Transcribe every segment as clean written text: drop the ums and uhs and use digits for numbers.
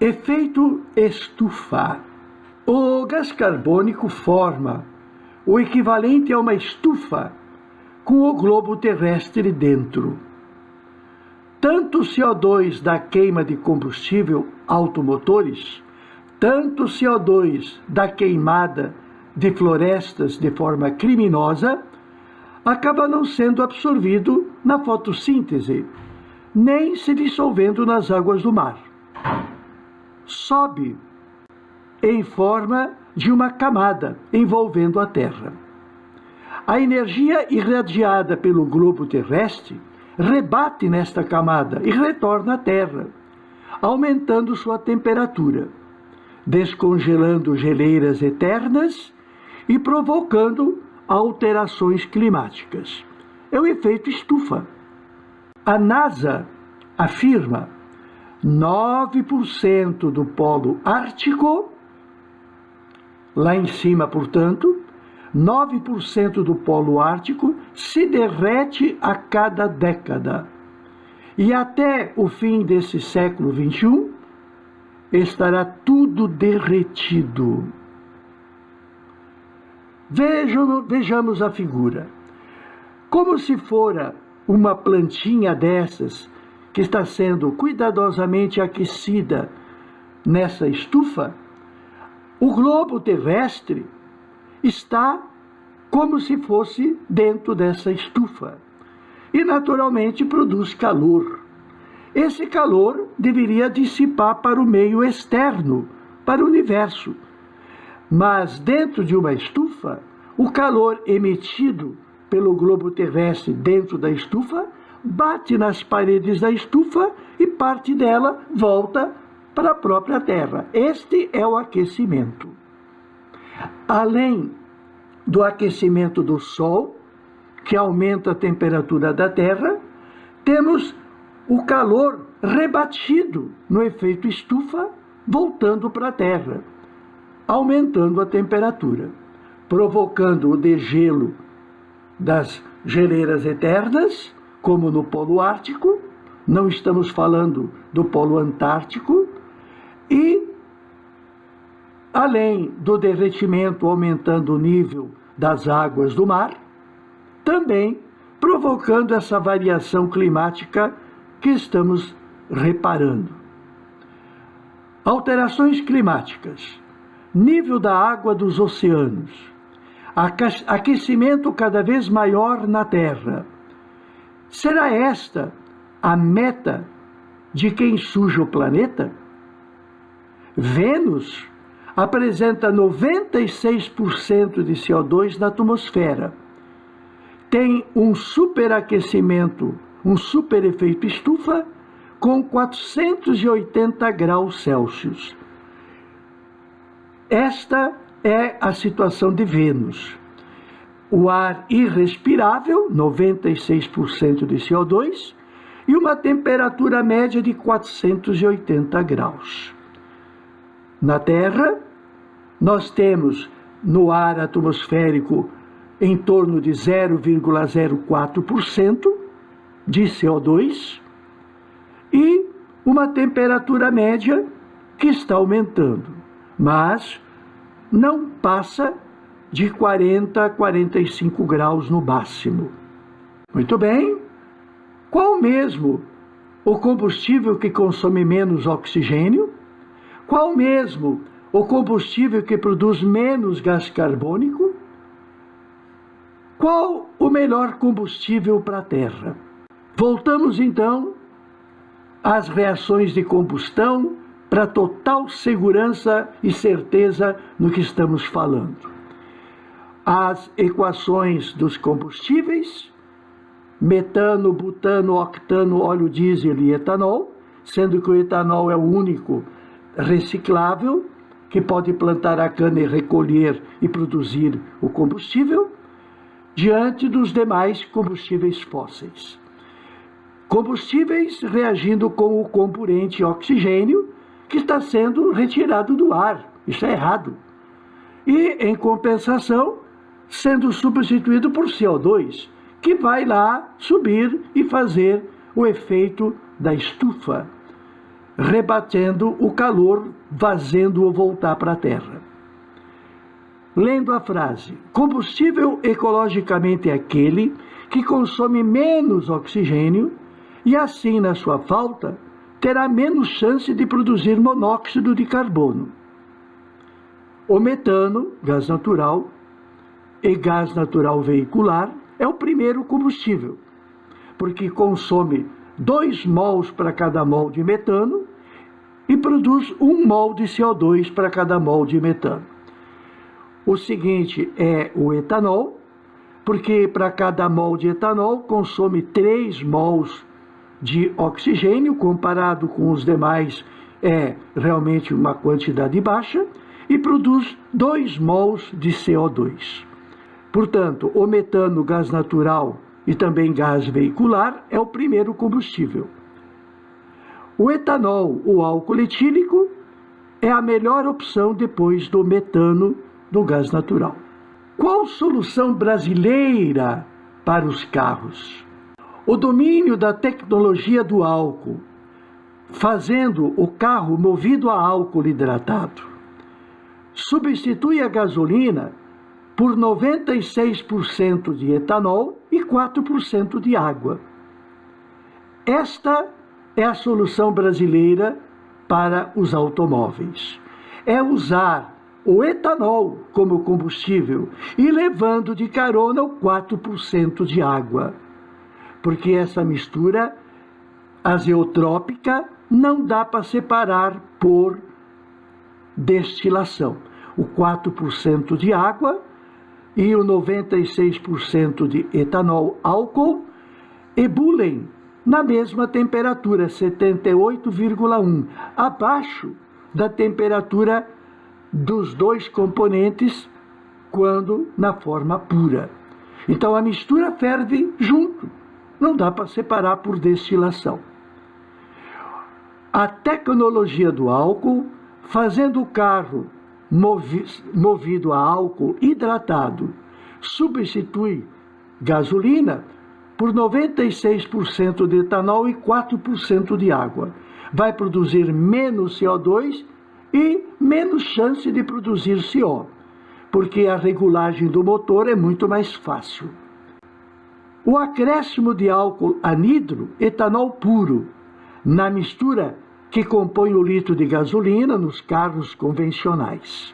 Efeito estufa. O gás carbônico forma o equivalente a uma estufa com o globo terrestre dentro. Tanto o CO2 da queima de combustível automotores, tanto o CO2 da queimada de florestas de forma criminosa, acaba não sendo absorvido na fotossíntese, nem se dissolvendo nas águas do mar. Sobe em forma de uma camada envolvendo a Terra. A energia irradiada pelo globo terrestre rebate nesta camada e retorna à Terra, aumentando sua temperatura, descongelando geleiras eternas e provocando alterações climáticas. É o efeito estufa. A NASA afirma 9% do polo ártico, lá em cima, portanto, 9% do polo ártico se derrete a cada década. E até o fim desse século XXI, estará tudo derretido. Vejamos a figura. Como se fora uma plantinha dessas que está sendo cuidadosamente aquecida nessa estufa, o globo terrestre está como se fosse dentro dessa estufa e naturalmente produz calor. Esse calor deveria dissipar para o meio externo, para o universo. Mas dentro de uma estufa, o calor emitido pelo globo terrestre dentro da estufa bate nas paredes da estufa e parte dela volta para a própria Terra. Este é o aquecimento. Além do aquecimento do Sol, que aumenta a temperatura da Terra, temos o calor rebatido no efeito estufa, voltando para a Terra, aumentando a temperatura, provocando o degelo das geleiras eternas, como no Polo Ártico, não estamos falando do Polo Antártico, e, além do derretimento aumentando o nível das águas do mar, também provocando essa variação climática que estamos reparando. Alterações climáticas, nível da água dos oceanos, aquecimento cada vez maior na Terra. Será esta a meta de quem suja o planeta? Vênus apresenta 96% de CO2 na atmosfera. Tem um superaquecimento, um superefeito estufa com 480 graus Celsius. Esta é a situação de Vênus. O ar irrespirável, 96% de CO2, e uma temperatura média de 480 graus. Na Terra, nós temos no ar atmosférico em torno de 0,04% de CO2 e uma temperatura média que está aumentando, mas não passa de 40 a 45 graus no máximo. Muito bem. Qual mesmo o combustível que consome menos oxigênio? Qual mesmo o combustível que produz menos gás carbônico? Qual o melhor combustível para a Terra? Voltamos então às reações de combustão para total segurança e certeza no que estamos falando. As equações dos combustíveis, metano, butano, octano, óleo diesel e etanol, sendo que o etanol é o único reciclável, que pode plantar a cana e recolher e produzir o combustível, diante dos demais combustíveis fósseis. Combustíveis reagindo com o componente oxigênio, que está sendo retirado do ar. Isso é errado. E, em compensação, sendo substituído por CO2, que vai lá subir e fazer o efeito da estufa. rebatendo o calor, fazendo-o voltar para a Terra. Lendo a frase: combustível ecologicamente é aquele que consome menos oxigênio e assim, na sua falta, terá menos chance de produzir monóxido de carbono. O metano, gás natural, e gás natural veicular é o primeiro combustível, porque consome 2 mols para cada mol de metano e produz 1 mol de CO2 para cada mol de metano. O seguinte é o etanol, porque para cada mol de etanol consome 3 mols de oxigênio, comparado com os demais é realmente uma quantidade baixa, e produz 2 mols de CO2. Portanto, o metano, gás natural e também gás veicular é o primeiro combustível. O etanol, o álcool etílico, é a melhor opção depois do metano, do gás natural. Qual solução brasileira para os carros? O domínio da tecnologia do álcool, fazendo o carro movido a álcool hidratado. Substitui a gasolina por 96% de etanol e 4% de água. Esta é a solução brasileira para os automóveis. É usar o etanol como combustível e levando de carona o 4% de água. Porque essa mistura azeotrópica não dá para separar por destilação. O 4% de água e o 96% de etanol álcool ebulem na mesma temperatura, 78,1, abaixo da temperatura dos 2 componentes quando na forma pura. Então a mistura ferve junto, não dá para separar por destilação. A tecnologia do álcool, fazendo o carro movido a álcool hidratado, substitui gasolina por 96% de etanol e 4% de água. Vai produzir menos CO2 e menos chance de produzir CO, porque a regulagem do motor é muito mais fácil. O acréscimo de álcool anidro, etanol puro, na mistura que compõe o litro de gasolina nos carros convencionais.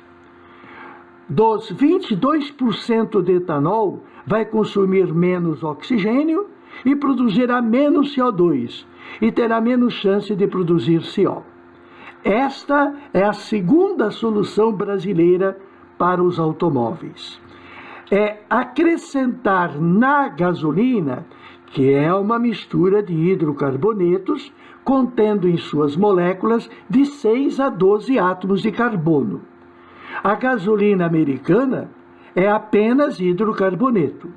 Dos 22% de etanol, vai consumir menos oxigênio e produzirá menos CO2 e terá menos chance de produzir CO. Esta é a segunda solução brasileira para os automóveis. É acrescentar na gasolina, que é uma mistura de hidrocarbonetos, contendo em suas moléculas de 6 a 12 átomos de carbono. A gasolina americana é apenas hidrocarboneto.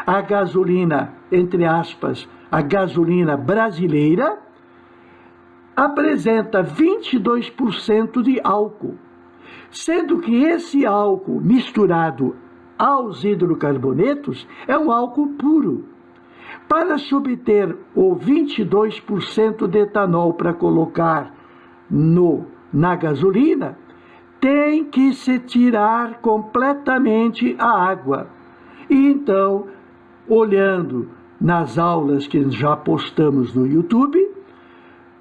A gasolina, entre aspas, a gasolina brasileira, apresenta 22% de álcool, sendo que esse álcool misturado aos hidrocarbonetos é um álcool puro. Para se obter o 22% de etanol para colocar na gasolina, tem que se tirar completamente a água. E então, olhando nas aulas que já postamos no YouTube,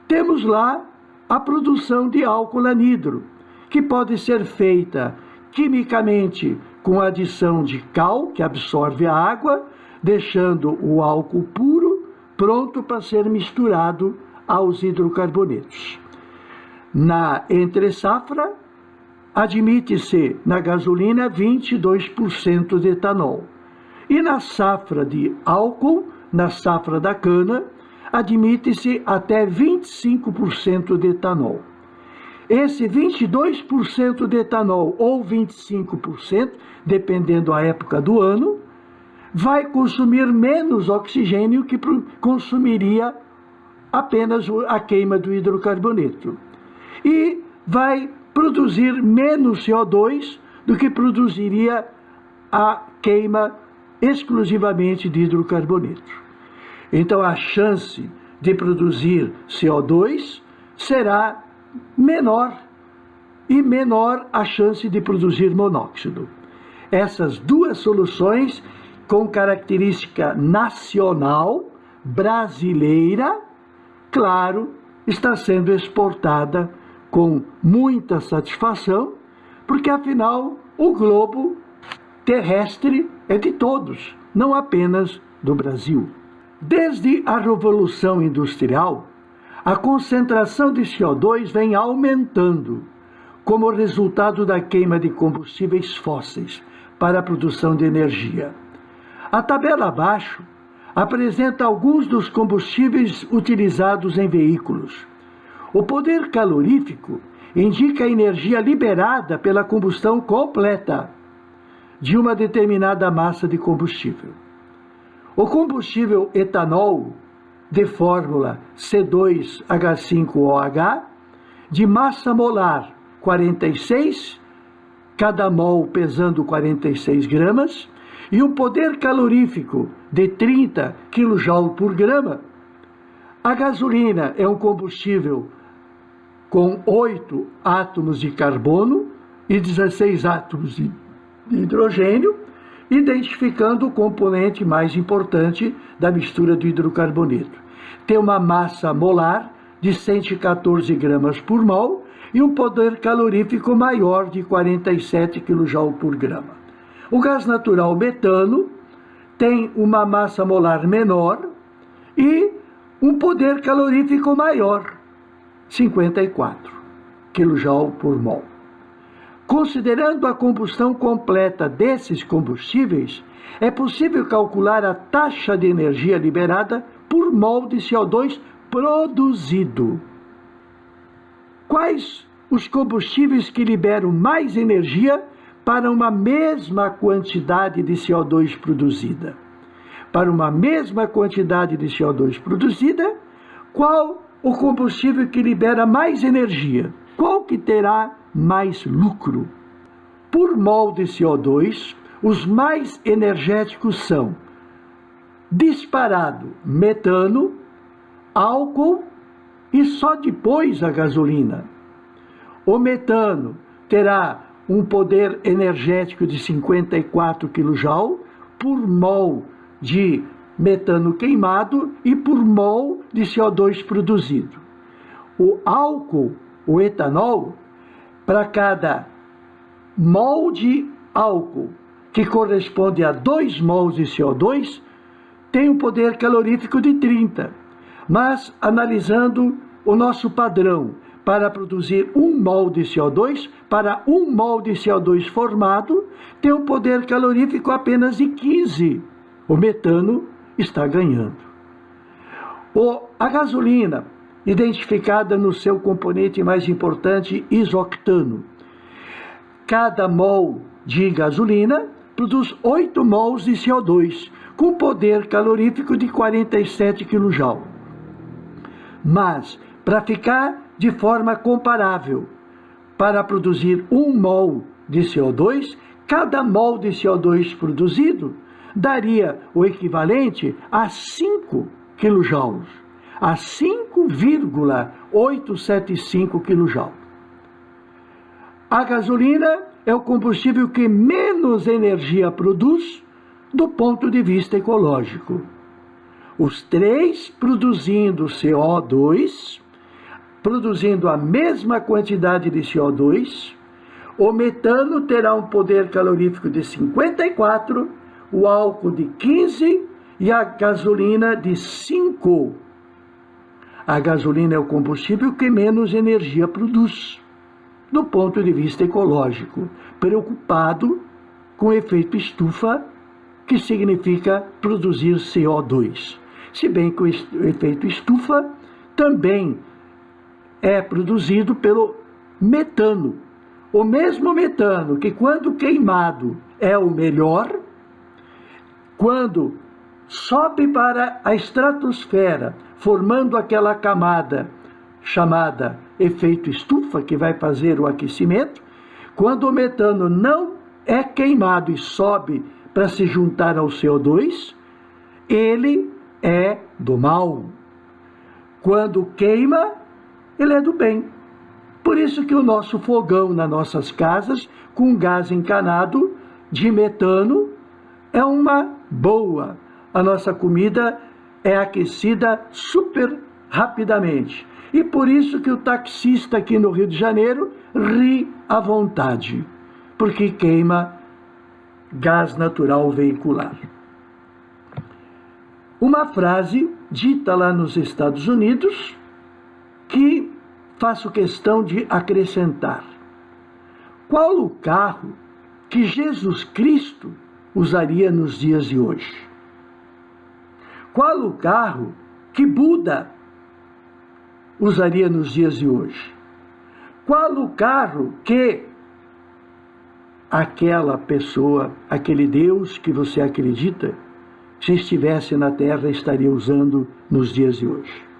temos lá a produção de álcool anidro, que pode ser feita quimicamente com a adição de cal, que absorve a água, deixando o álcool puro pronto para ser misturado aos hidrocarbonetos. Na entre-safra, admite-se na gasolina 22% de etanol. E na safra de álcool, na safra da cana, admite-se até 25% de etanol. Esse 22% de etanol ou 25%, dependendo da época do ano, vai consumir menos oxigênio que consumiria apenas a queima do hidrocarboneto. E vai produzir menos CO2 do que produziria a queima exclusivamente de hidrocarboneto. Então, a chance de produzir CO2 será menor e menor a chance de produzir monóxido. Essas duas soluções com característica nacional, brasileira, claro, está sendo exportada com muita satisfação, porque afinal o globo terrestre é de todos, não apenas do Brasil. Desde a Revolução Industrial, a concentração de CO2 vem aumentando como resultado da queima de combustíveis fósseis para a produção de energia. A tabela abaixo apresenta alguns dos combustíveis utilizados em veículos. O poder calorífico indica a energia liberada pela combustão completa de uma determinada massa de combustível. O combustível etanol, de fórmula C2H5OH, de massa molar 46, cada mol pesando 46 gramas, e um poder calorífico de 30 kJ por grama. A gasolina é um combustível com 8 átomos de carbono e 16 átomos de hidrogênio, identificando o componente mais importante da mistura do hidrocarboneto. Tem uma massa molar de 114 gramas por mol e um poder calorífico maior de 47 kJ por grama. O gás natural metano tem uma massa molar menor e um poder calorífico maior, 54 kJ por mol. Considerando a combustão completa desses combustíveis, é possível calcular a taxa de energia liberada por mol de CO2 produzido. Quais os combustíveis que liberam mais energia para uma mesma quantidade de CO2 produzida? Para uma mesma quantidade de CO2 produzida, qual o combustível que libera mais energia? Qual que terá mais lucro? Por mol de CO2, os mais energéticos são, disparado, metano, álcool e só depois a gasolina. O metano terá um poder energético de 54 kJ por mol de metano queimado e por mol de CO2 produzido. O álcool, o etanol, para cada mol de álcool, que corresponde a 2 mols de CO2, tem um poder calorífico de 30. Mas, analisando o nosso padrão para produzir 1 mol de CO2, para 1 mol de CO2 formado, tem um poder calorífico apenas de 15. O metano está ganhando. A gasolina, identificada no seu componente mais importante, isoctano. Cada mol de gasolina produz 8 mols de CO2, com poder calorífico de 47 kJ. Mas, para ficar de forma comparável, para produzir 1 mol de CO2, cada mol de CO2 produzido daria o equivalente a 5 kJ, a 5,875 kJ. A gasolina é o combustível que menos energia produz do ponto de vista ecológico. Os três produzindo CO2, produzindo a mesma quantidade de CO2, o metano terá um poder calorífico de 54, o álcool de 15 e a gasolina de 5. A gasolina é o combustível que menos energia produz, do ponto de vista ecológico, preocupado com o efeito estufa, que significa produzir CO2. Se bem que o efeito estufa também é produzido pelo metano. O mesmo metano que, quando queimado, é o melhor, quando sobe para a estratosfera, formando aquela camada chamada efeito estufa, que vai fazer o aquecimento, quando o metano não é queimado e sobe para se juntar ao CO2, ele é do mal. Quando queima, ele é do bem. Por isso que o nosso fogão nas nossas casas, com gás encanado de metano, é uma boa. A nossa comida é aquecida super rapidamente. E por isso que o taxista aqui no Rio de Janeiro ri à vontade, porque queima gás natural veicular. Uma frase dita lá nos Estados Unidos que faço questão de acrescentar. Qual o carro que Jesus Cristo usaria nos dias de hoje? Qual o carro que Buda usaria nos dias de hoje? Qual o carro que aquela pessoa, aquele Deus que você acredita, se estivesse na Terra, estaria usando nos dias de hoje?